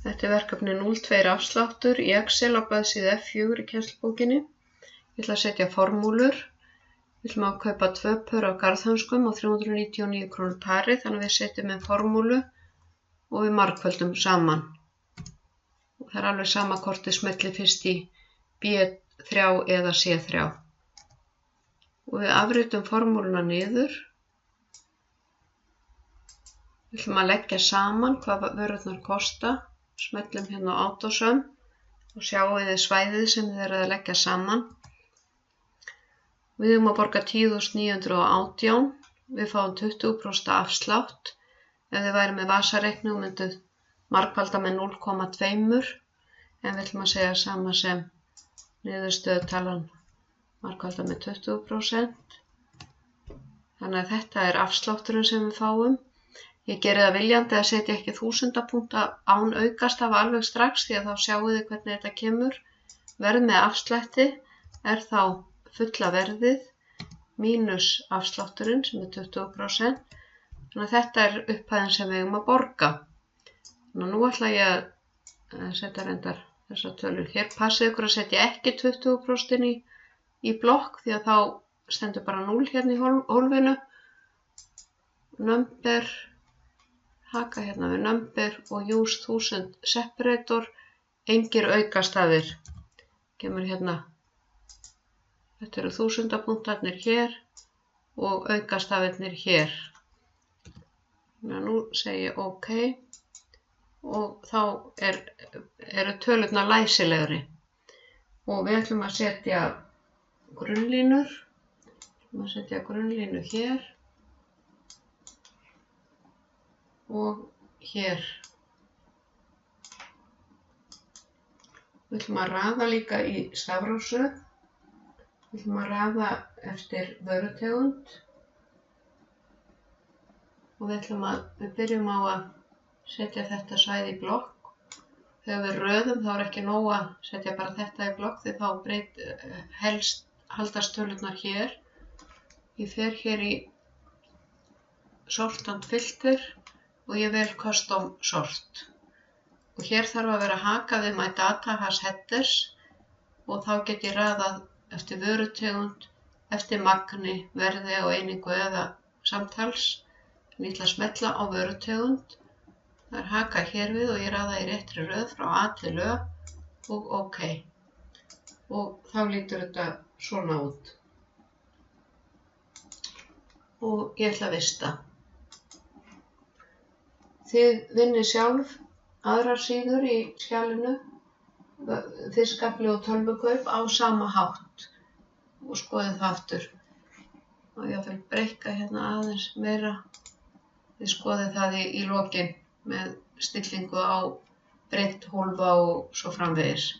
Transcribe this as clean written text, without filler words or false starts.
Þetta er verkefni 02 afsláttur í Excel á blaðsíðu F4 í kennslubókinni. Ég ætla að setja formúlur. Við ætlum að kaupa 2 pör af garðhönskum á 399 kr. pari, þannig að við setjum með formúlu og við margföldum saman. Og það er alveg sama hvort þið smellið fyrst í B3 eða C3. Og við afritum formúluna niður. Við ætlum að leggja saman hvað vörurnar kosta. Smellum hérna á Autosum og sjáum þið svæðið sem þið eruð að leggja saman. Við erum að borga 10.918. Við fáum 20% afslátt. Ef þið væri með vasareikning mynduð margfalda með 0,2. En við ætlum að segja sama sem niðurstöðutalan margfalda með 20%. Þannig að þetta er afslátturinn sem við fáum. Ég geri það viljandi að setja ekki 1000 punkta án aukastafa alveg strax því að þá sjáu þið hvernig þetta kemur. Verð með afslætti er þá fulla verðið mínus afslátturinn sem er 20%. Þannig að þetta er upphæðin sem við eigum að borga. Þannig að nú ætla ég að setja reyndar þessa tölur. Hér passið ykkur að setja ekki 20% í blokk því að þá stendur bara 0 hérna í hólfinu. Number. Haka hérna við number og use 1000 separator, engir aukastafir. Kemur hérna, þetta eru 1000 punktarnir hér og aukastafirnir hér. Þannig að nú segi ég OK og þá eru tölurnar læsilegri. Og við ætlum að setja grunnlínur. Við ætlum að setja grunnlínu hér. Og hér. Við ætlum að raða líka í stafrófsröð. Við ætlum að raða eftir vörutegund. Og við byrjum á að setja þetta svæði í blokk. Þegar við röðum þá er ekki nóg að setja bara þetta í blokk því þá helst haldast tölurnar hér. Ég fer hér í sort and filter. Og ég vel custom sort. Og hér þarf að vera haka við my data has headers og þá get ég raðað eftir vörutegund, eftir magni, verði og einingu eða samtals. En ég ætla að smetla á vörutegund. Það er haka hér við og ég raða í réttri röð frá A til Ö og OK. Og þá lítur þetta svona út. Og ég ætla að vista. Þið vinnið sjálf aðrar síður í skjalinu, fiskafli og tölvukaup á sama hátt og skoðið það aftur. Og ég vil breikka hérna aðeins meira. Þið skoðið það í lokin með stillingu á breidd, hólfa og svo framvegis.